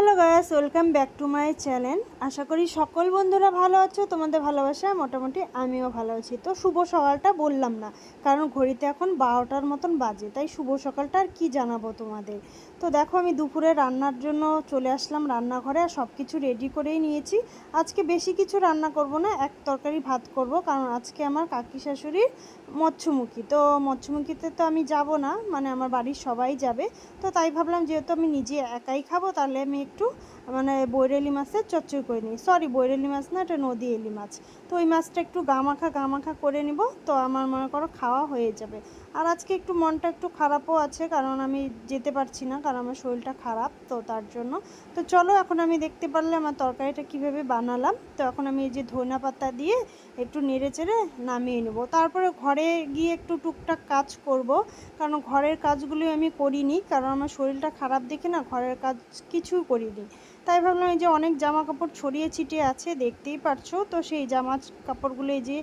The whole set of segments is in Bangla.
Hello guys, welcome back to my channel. আশা করি সকল বন্ধুরা ভালো আছো। তোমাদের ভালোবাসা মোটামুটি আমিও ভালো আছি। তো শুভ সকালটা বললাম না, কারণ ঘড়িতে এখন 12টার মতন বাজে, তাই শুভ সকালটা আর কি জানাবো তোমাদের। তো দেখো, আমি দুপুরে রান্নার জন্য চলে আসলাম রান্নাঘরে, আর সব কিছু রেডি করেই নিয়েছি। আজকে বেশি কিছু রান্না করব না, এক তরকারি ভাত করব, কারণ আজকে আমার কাকি শাশুড়ির মৎস্যমুখী। তো মৎস্যমুখীতে তো আমি যাব না, মানে আমার বাড়ির সবাই যাবে। তো তাই ভাবলাম যেহেতু আমি নিজে একাই খাবো, তাহলে আমি একটু মানে বৈরালি মাছের চচ্চড়ি করে নিই। সরি, বৈরালি মাছ না, এটা নদী এলি মাছ। তো ওই মাছটা একটু গামাখা করে নিব, তো আমার মনে করো খাওয়া হয়ে যাবে। আর আজকে একটু মনটা একটু খারাপও আছে, কারণ আমি যেতে পারছি না, কারণ আমার শরীরটা খারাপ, তো তার জন্য। তো চলো, এখন আমি দেখতে পারলে আমার তরকারিটা কিভাবে বানালাম। তো এখন আমি এই যে ধনিয়া পাতা দিয়ে একটু নেড়ে চেড়ে নামিয়ে নেব। তারপরে ঘরে গিয়ে একটু টুকটাক কাজ করব, কারণ ঘরের কাজগুলি আমি করিনি, কারণ আমার শরীরটা খারাপ দেখে না ঘরের কাজ কিছুই করিনি। তাই ভাবলাম এই যে অনেক জামা কাপড় ছড়িয়ে ছিটিয়ে আছে, দেখতেই পারছো, তো সেই জামা কাপড়গুলো এই যে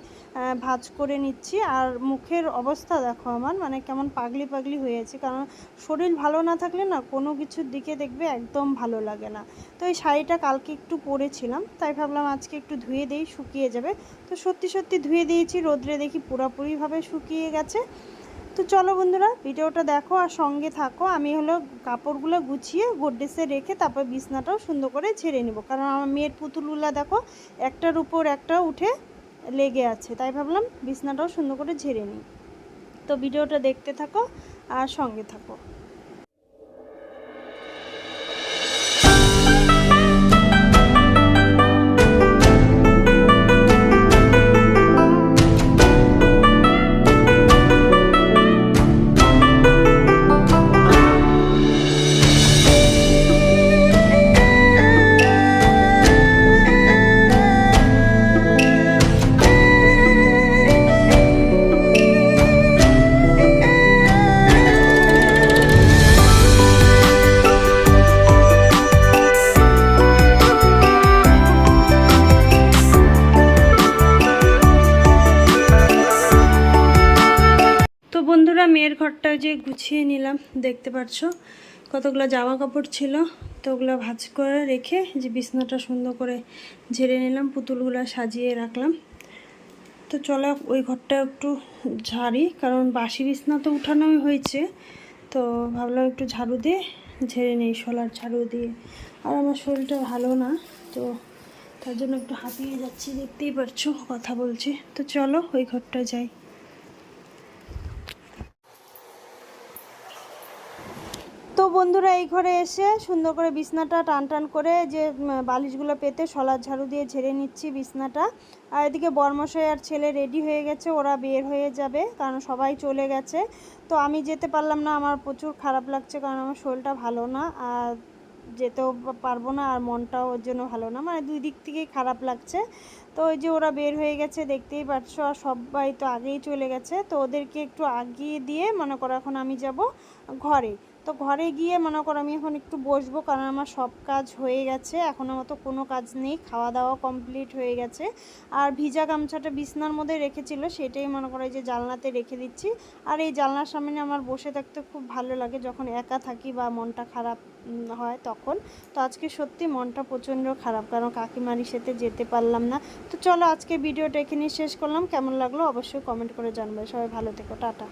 ভাঁজ করে নিচ্ছি। আর মুখের অবস্থা দেখো আমার, মানে কেমন পাগলি পাগলি হয়েছে, কারণ শরীর ভালো না থাকলে না কোনো কিছুর দিকে দেখবে একদম ভালো লাগে না। তো এই শাড়িটা কালকে একটু পরেছিলাম, তাই ভাবলাম আজকে একটু ধুয়ে দেই, শুকিয়ে যাবে। তো সত্যি ধুয়ে দিয়েছি, রোদ্রে দেখি পুরোপুরিভাবে শুকিয়ে গেছে। তো চলো বন্ধুরা, ভিডিওটা দেখো আর সঙ্গে থাকো। আমি হলো কাপড়গুলো গুছিয়ে গোড্রেসে রেখে তারপর বিছনাটাও সুন্দর করে ঝেড়ে নেব, কারণ আমার মেয়ের পুতুলগুলো দেখো একটার উপর একটা উঠে লেগে আছে, তাই ভাবলাম বিছনাটাও সুন্দর করে ঝেড়ে নিই। তো ভিডিওটা দেখতে থাকো আর সঙ্গে থাকো। তো বন্ধুরা, মেয়ের ঘরটা যে গুছিয়ে নিলাম, দেখতে পাচ্ছ কতগুলো জামা কাপড় ছিল, তো ওগুলো ভাঁজ করে রেখে যে বিছনাটা সুন্দর করে ঝেড়ে নিলাম, পুতুলগুলো সাজিয়ে রাখলাম। তো চলো ওই ঘরটা একটু ঝাড়ি, কারণ বাসি বিছনা তো উঠানোই হয়েছে, তো ভাবলাম একটু ঝাড়ু দিয়ে ঝেড়ে নেই, শোলার ঝাড়ু দিয়ে। আর আমার শরীরটা ভালো না, তো তার জন্য একটু হাঁপিয়ে যাচ্ছি, দেখতেই পারছো, কথা বলছি। তো চলো ওই ঘরটা যাই। তো বন্ধুরা, এই ঘরে এসে সুন্দর করে বিছনাটা টান করে যে বালিশগুলো পেতে শলার ঝাড়ু দিয়ে ঝেড়ে নিচ্ছি বিছনাটা। আর এদিকে বরমশাই আর ছেলে রেডি হয়ে গেছে, ওরা বের হয়ে যাবে, কারণ সবাই চলে গেছে। তো আমি যেতে পারলাম না, আমার প্রচুর খারাপ লাগছে, কারণ আমার শরীরটা ভালো না, আর যেতেও পারবো না, আর মনটাও ওর জন্য ভালো না, মানে দুই দিক থেকেই খারাপ লাগছে। তো ওই যে ওরা বের হয়ে গেছে, দেখতেই পাচ্ছ, আর সবাই তো আগেই চলে গেছে। তো ওদেরকে একটু আগিয়ে দিয়ে মনে করো এখন আমি যাব ঘরে। তো ঘরে গিয়ে মনে করো আমি এখন একটু বসবো, কারণ আমার সব কাজ হয়ে গেছে, এখন আমার তো কোনো কাজ নেই, খাওয়া দাওয়া কমপ্লিট হয়ে গেছে। আর ভিজা গামছাটা বিছনার মধ্যে রেখেছিল, সেটাই মনে করো যে জানলাতে রেখে দিচ্ছি। আর এই জানলার সামনে আমার বসে থাকতে খুব ভালো লাগে, যখন একা থাকি বা মনটা খারাপ হয় তখন। তো আজকে সত্যি মনটা প্রচণ্ড খারাপ, কারণ কাকিমারির সাথে যেতে পারলাম না। তো চলো আজকে ভিডিওটা এখানেই শেষ করলাম, কেমন লাগলো অবশ্যই কমেন্ট করে জানবে। সবাই ভালো থেকো, টাটা।